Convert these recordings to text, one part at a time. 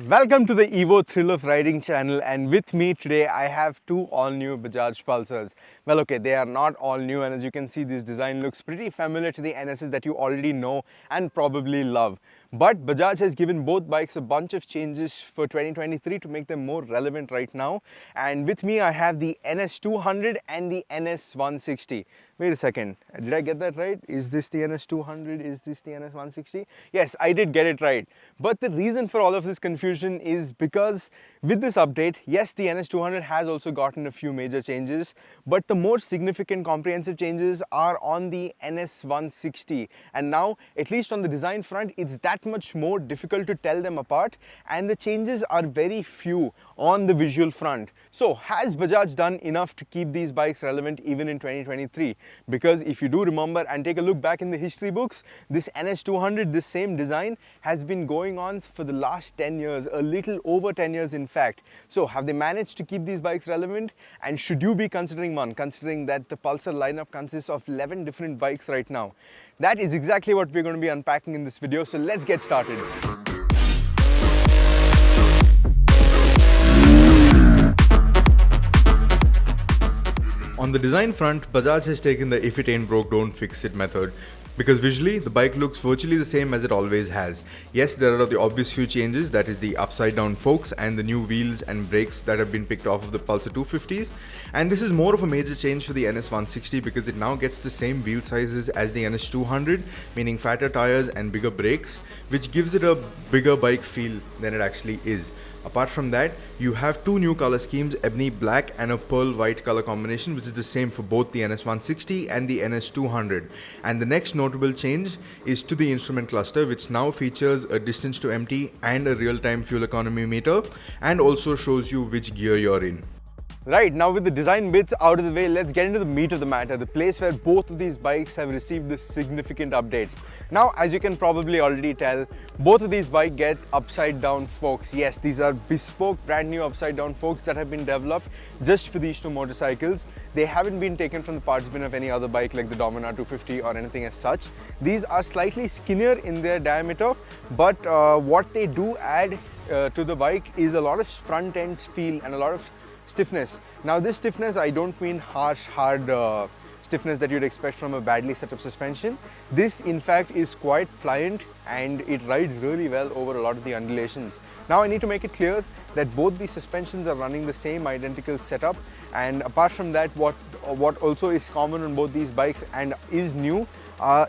Welcome to the Evo Thrill of Riding channel, and with me today I have two all-new Bajaj Pulsars. Well, okay, they are not all new, and as you can see, this design looks pretty familiar to the NSs that you already know and probably love. But Bajaj has given both bikes a bunch of changes for 2023 to make them more relevant right now. And with me I have the NS200 and the NS160. Wait a second, did I get that right? Is this the NS200? Is this the NS160? Yes, I did get it right. But the reason for all of this confusion is because with this update, yes, the NS200 has also gotten a few major changes, but the more significant comprehensive changes are on the NS160. And now, at least on the design front, it's that much more difficult to tell them apart, and the changes are very few on the visual front. So, has Bajaj done enough to keep these bikes relevant even in 2023? Because if you do remember and take a look back in the history books, this NS200, this same design, has been going on for the last 10 years, a little over 10 years in fact. So have they managed to keep these bikes relevant? And should you be considering one, considering that the Pulsar lineup consists of 11 different bikes right now? That is exactly what we're going to be unpacking in this video, so let's get started. On the design front, Bajaj has taken the if it ain't broke, don't fix it method, because visually the bike looks virtually the same as it always has. Yes, there are the obvious few changes, that is the upside down forks and the new wheels and brakes that have been picked off of the Pulsar 250s, and this is more of a major change for the NS160 because it now gets the same wheel sizes as the NS200, meaning fatter tires and bigger brakes, which gives it a bigger bike feel than it actually is. Apart from that, you have two new color schemes, ebony black and a pearl white color combination, which is the same for both the NS160 and the NS200. And the next notable change is to the instrument cluster, which now features a distance to empty and a real-time fuel economy meter, and also shows you which gear you're in. Right, now with the design bits out of the way, let's get into the meat of the matter, the place where both of these bikes have received the significant updates. Now, as you can probably already tell, both of these bikes get upside down forks. Yes, these are bespoke, brand new upside down forks that have been developed just for these two motorcycles. They haven't been taken from the parts bin of any other bike like the Dominar 250 or anything as such. These are slightly skinnier in their diameter, but what they do add to the bike is a lot of front end feel and a lot of stiffness. Now this stiffness, I don't mean harsh, hard stiffness that you'd expect from a badly set up suspension. This in fact is quite pliant and it rides really well over a lot of the undulations. Now I need to make it clear that both the suspensions are running the same identical setup, and apart from that, what also is common on both these bikes and is new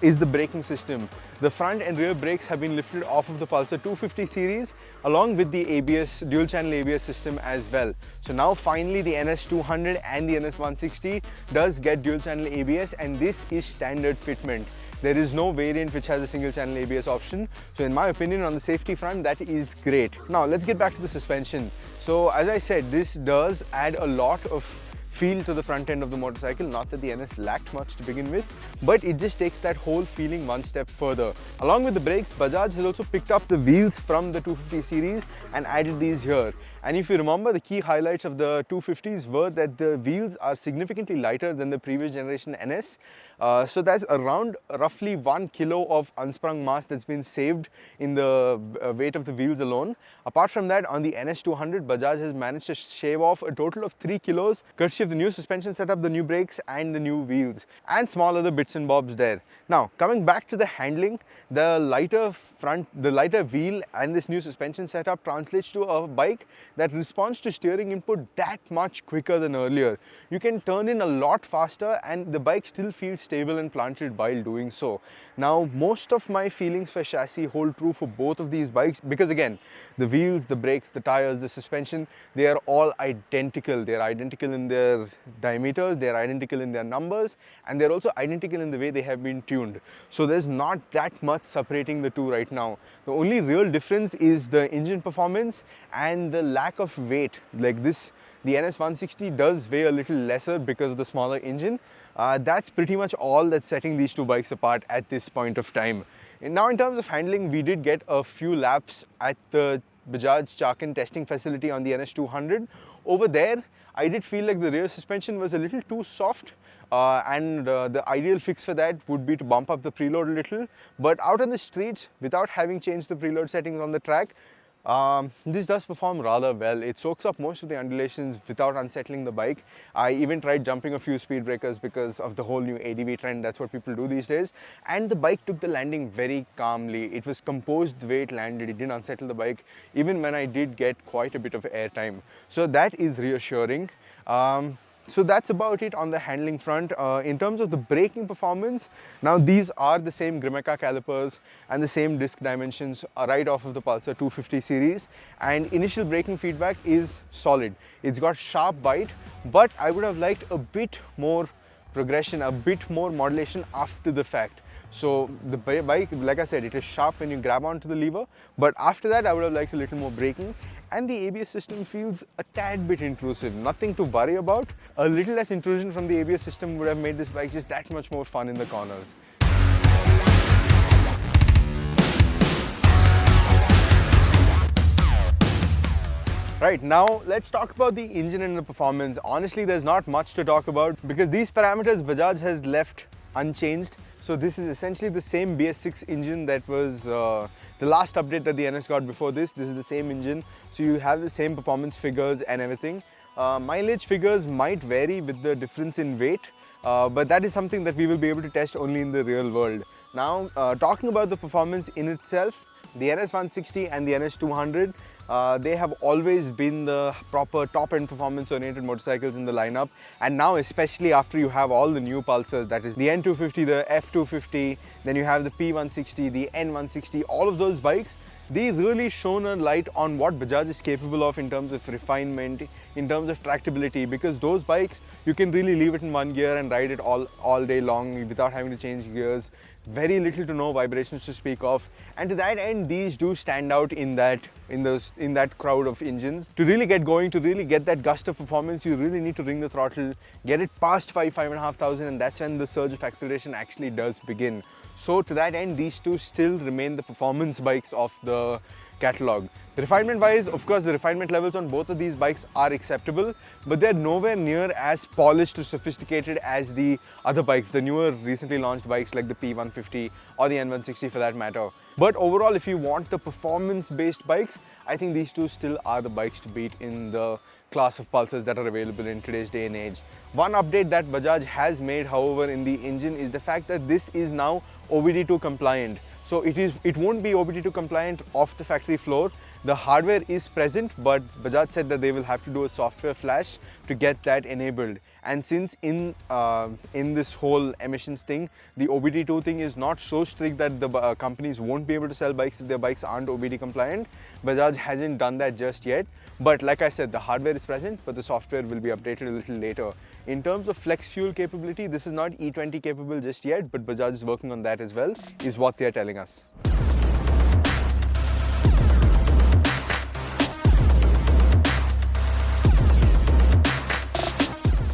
is the braking system. The front and rear brakes have been lifted off of the Pulsar 250 series along with the ABS, dual channel ABS system as well. So now finally the NS200 and the NS160 does get dual channel ABS, and this is standard fitment. There is no variant which has a single channel ABS option. So in my opinion, on the safety front, that is great. Now let's get back to the suspension. So as I said, this does add a lot of feel to the front end of the motorcycle. Not that the NS lacked much to begin with, but it just takes that whole feeling one step further. Along with the brakes, Bajaj has also picked up the wheels from the 250 series and added these here. And if you remember, the key highlights of the 250s were that the wheels are significantly lighter than the previous generation NS. So that's around roughly 1 kilo of unsprung mass that's been saved in the weight of the wheels alone. Apart from that, on the NS200, Bajaj has managed to shave off a total of 3 kilos courtesy of the new suspension setup, the new brakes and the new wheels, and small other bits and bobs there. Now, coming back to the handling, the lighter front, the lighter wheel and this new suspension setup translates to a bike that responds to steering input that much quicker than earlier. You can turn in a lot faster and the bike still feels stable and planted while doing so. Now, most of my feelings for chassis hold true for both of these bikes because again, the wheels, the brakes, the tires, the suspension, they are all identical. They are identical in their diameters, they are identical in their numbers, and they're also identical in the way they have been tuned. So there's not that much separating the two right now. The only real difference is the engine performance and the lack of weight. Like this, the NS160 does weigh a little lesser because of the smaller engine. That's pretty much all that's setting these two bikes apart at this point of time. And now in terms of handling, we did get a few laps at the Bajaj Chakan testing facility on the NS200. Over there, I did feel like the rear suspension was a little too soft, and the ideal fix for that would be to bump up the preload a little. But out on the streets, without having changed the preload settings on the track, This does perform rather well. It soaks up most of the undulations without unsettling the bike. I even tried jumping a few speed breakers because of the whole new ADV trend. That's what people do these days. And the bike took the landing very calmly. It was composed the way it landed. It didn't unsettle the bike, even when I did get quite a bit of air time. So that is reassuring. So that's about it on the handling front. In terms of the braking performance, now these are the same Grimeca calipers and the same disc dimensions right off of the Pulsar 250 series, and initial braking feedback is solid. It's got sharp bite, but I would have liked a bit more progression, a bit more modulation after the fact. So the bike, like I said, it is sharp when you grab onto the lever, but after that I would have liked a little more braking. And the ABS system feels a tad bit intrusive, nothing to worry about. A little less intrusion from the ABS system would have made this bike just that much more fun in the corners. Right, now let's talk about the engine and the performance. Honestly, there's not much to talk about because these parameters Bajaj has left unchanged. So this is essentially the same BS6 engine that was the last update that the NS got before this. This is the same engine. So you have the same performance figures and everything. Mileage figures might vary with the difference in weight, but that is something that we will be able to test only in the real world. Now, talking about the performance in itself, the NS160 and the NS200, they have always been the proper top-end performance-oriented motorcycles in the lineup, and now especially after you have all the new Pulsars, that is the N250, the F250, then you have the P160, the N160, all of those bikes, they really shone a light on what Bajaj is capable of in terms of refinement, in terms of tractability, because those bikes, you can really leave it in one gear and ride it all day long without having to change gears. Very little to no vibrations to speak of, and to that end these do stand out in that crowd of engines. To really get going, to really get that gust of performance, you really need to ring the throttle, get it past 5,500, and that's when the surge of acceleration actually does begin. So to that end, these two still remain the performance bikes of the catalog. Refinement wise, of course, the refinement levels on both of these bikes are acceptable, but they're nowhere near as polished or sophisticated as the other bikes, the newer recently launched bikes like the P150 or the N160 for that matter. But overall, if you want the performance based bikes, I think these two still are the bikes to beat in the class of Pulsars that are available in today's day and age. One update that Bajaj has made, however, in the engine is the fact that this is now OBD2 compliant. So it won't be OBD2 compliant off the factory floor. The hardware is present, but Bajaj said that they will have to do a software flash to get that enabled. And since in this whole emissions thing, the OBD2 thing is not so strict that the companies won't be able to sell bikes if their bikes aren't OBD compliant, Bajaj hasn't done that just yet. But like I said, the hardware is present, but the software will be updated a little later. In terms of flex fuel capability, this is not E20 capable just yet, but Bajaj is working on that as well, is what they are telling us.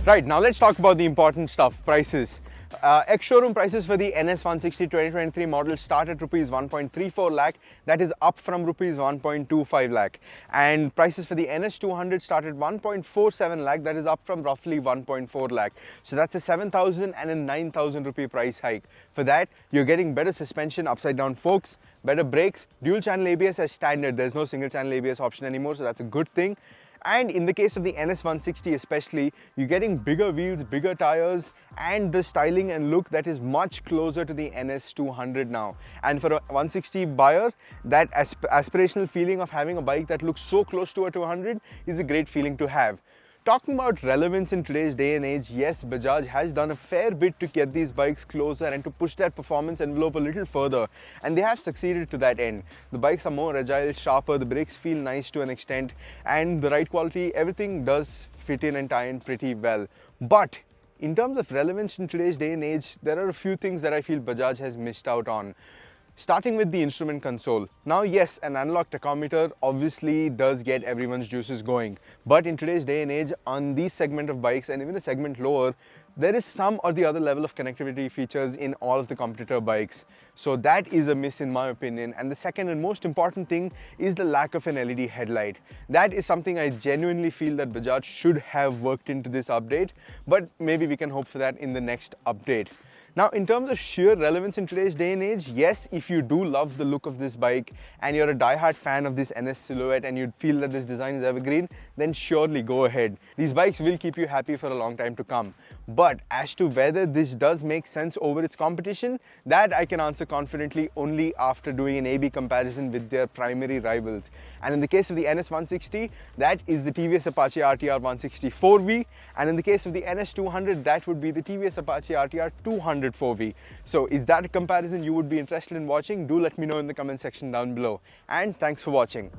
Right, now let's talk about the important stuff, prices. Ex-showroom prices for the NS160 2023 model start at rupees 1.34 lakh, that is up from rupees 1.25 lakh. And prices for the NS200 start at 1.47 lakh, that is up from roughly 1.4 lakh. So that's a 7,000 and a 9,000 rupee price hike. For that, you're getting better suspension, upside down forks, better brakes, dual channel ABS as standard. There's no single channel ABS option anymore, so that's a good thing. And in the case of the NS160 especially, you're getting bigger wheels, bigger tires, and the styling and look that is much closer to the NS200 now. And for a 160 buyer, that aspirational feeling of having a bike that looks so close to a 200 is a great feeling to have. Talking about relevance in today's day and age, yes, Bajaj has done a fair bit to get these bikes closer and to push that performance envelope a little further, and they have succeeded to that end. The bikes are more agile, sharper, the brakes feel nice to an extent, and the ride quality, everything does fit in and tie in pretty well. But in terms of relevance in today's day and age, there are a few things that I feel Bajaj has missed out on. Starting with the instrument console. Now yes, an analog tachometer obviously does get everyone's juices going, but in today's day and age, on these segment of bikes and even a segment lower, there is some or the other level of connectivity features in all of the competitor bikes. So that is a miss in my opinion. And the second and most important thing is the lack of an LED headlight. That is something I genuinely feel that Bajaj should have worked into this update, but maybe we can hope for that in the next update. Now, in terms of sheer relevance in today's day and age, yes, if you do love the look of this bike and you're a die-hard fan of this NS silhouette and you feel that this design is evergreen, then surely go ahead. These bikes will keep you happy for a long time to come. But as to whether this does make sense over its competition, that I can answer confidently only after doing an A-B comparison with their primary rivals. And in the case of the NS160, that is the TVS Apache RTR 160 4V, and in the case of the NS200, that would be the TVS Apache RTR 200 4V. So is that a comparison you would be interested in watching? Do let me know in the comment section down below. And thanks for watching.